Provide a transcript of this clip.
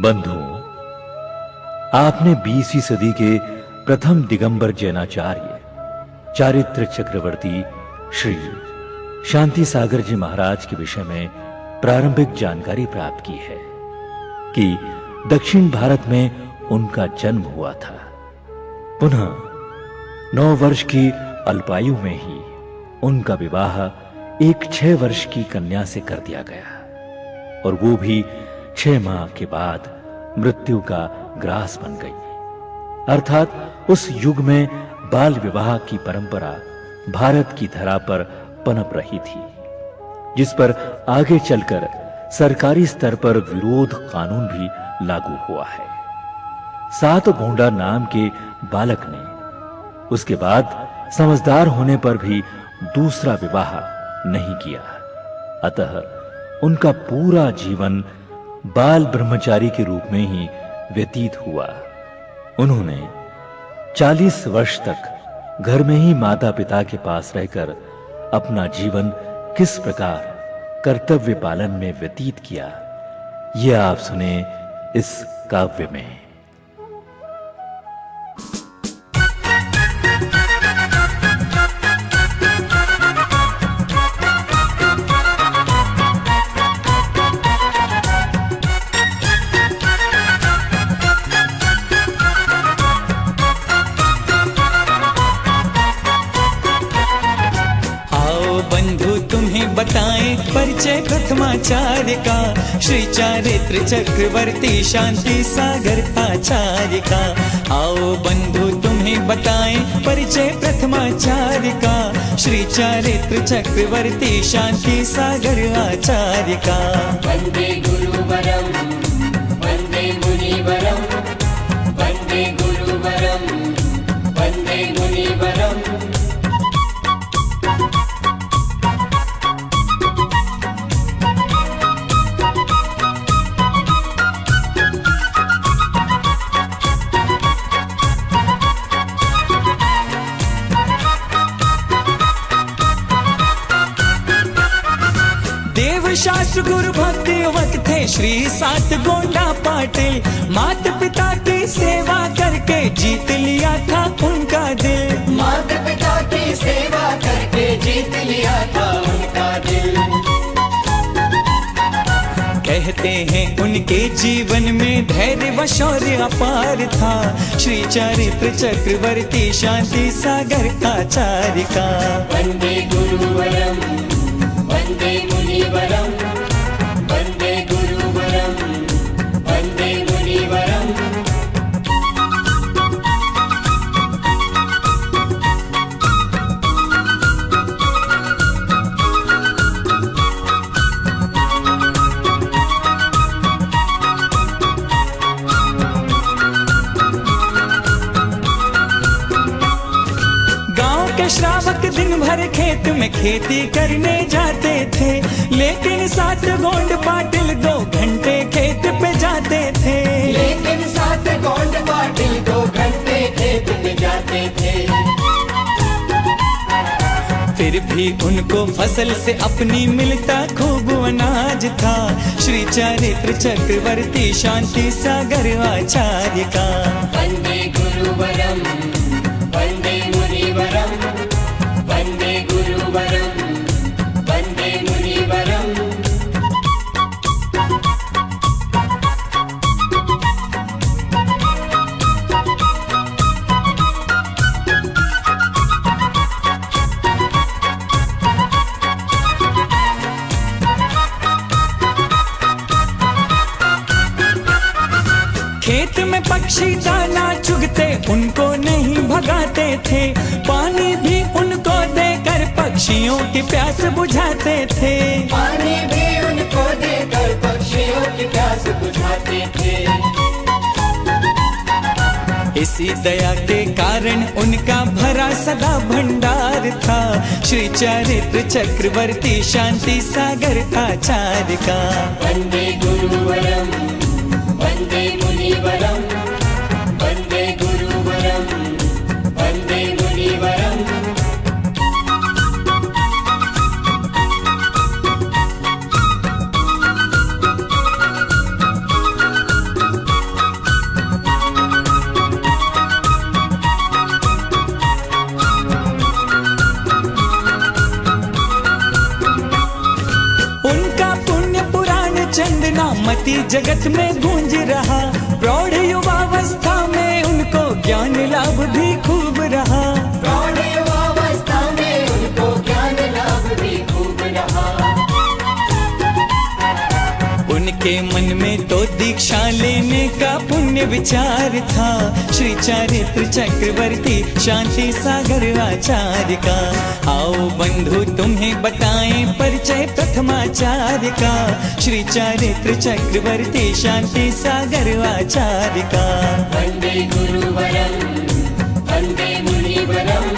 बंधुओं, आपने 20वीं सदी के प्रथम दिगंबर जैनाचार्य चारित्र चक्रवर्ती श्री शांति सागर जी महाराज के विषय में प्रारंभिक जानकारी प्राप्त की है कि दक्षिण भारत में उनका जन्म हुआ था। पुनः 9 वर्ष की अल्पायु में ही उनका विवाह एक 6 वर्ष की कन्या से कर दिया गया और वो भी 6 माह के बाद मृत्यु का ग्रास बन गई। अर्थात उस युग में बाल विवाह की परंपरा भारत की धरा पर पनप रही थी, जिस पर आगे चलकर सरकारी स्तर पर विरोध कानून भी लागू हुआ है। सात गोंडा नाम के बालक ने उसके बाद समझदार होने पर भी दूसरा विवाह नहीं किया, अतः उनका पूरा जीवन बाल ब्रह्मचारी के रूप में ही व्यतीत हुआ। उन्होंने 40 वर्ष तक घर में ही माता पिता के पास रहकर अपना जीवन किस प्रकार कर्तव्य पालन में व्यतीत किया, यह आप सुने इस काव्य में। बताएं परिचय प्रथमाचार्य का, श्री चारित्र चक्रवर्ती शांति सागर आचार्य का। आओ बंधु तुम्हें बताएं परिचय प्रथमाचार्य का, श्री चारित्र चक्रवर्ती शांति सागर आचार्य का। वंदे गुरुवरम वंदे मुनिवरम, वंदे गुरुवरम वंदे मुनिवरम। शास्त्र गुरु भक्ति युवक थे श्री सात गोंडा पाटिल, माता पिता की सेवा करके जीत लिया था उनका दिल। माता पिता की सेवा करके जीत लिया था उनका दिल। कहते हैं उनके जीवन में धैर्य व शौर्य अपार था, श्री चारित्र चक्रवर्ती शांति सागर आचार्य का। वंदे गुरुवरम वंदे मुनिवरम, वंदे गुरुवरम वंदे मुनिवरम। श्रावक दिन भर खेत में खेती करने जाते थे, लेकिन सात गोंड पाटिल 2 घंटे खेत पे जाते थे। लेकिन सात गोंड पाटिल 2 घंटे खेत पे जाते थे। फिर भी उनको फसल से अपनी मिलता खूब अनाज था, श्री चारित्र चक्रवर्ती शांति सागर आचार्य का। वंदे गुरुवरम वंदे मुनिवरम, वंदे गुरुवरम वंदे मुनिवरम। खेत में पक्षी दाना चुगते उनको नहीं भगाते थे, पानी भी उनको देकर पक्षियों की प्यास बुझाते थे। पानी भी उनको देकर पक्षियों की प्यास बुझाते थे। इसी दया के कारण उनका भरा सदा भंडार था, श्री चारित्र चक्रवर्ती शांति सागर आचार्य का। वंदे गुरुवरम वंदे मुनिवरम, वंदे गुरुवरम वंदे मुनिवरम। भक्ति जगत में गूंज रहा। प्रौढ़ युवावस्था में उनको ज्ञान लाभ भी खूब रहा। प्रौढ़ युवावस्था में उनको ज्ञान लाभ भी खूब रहा। उनके मन में तो दीक्षा लेने का पुण्य विचार था। श्री चारित्र चक्रवर्ती शांति सागर आचार्य का। आओ बंधु तुम्हें बताएं परिचय प्रथमाचार्य का। श्री चारित्र चक्रवर्ती शांति सागर आचार्य का। वंदे गुरुवरम वंदे मुनिवरम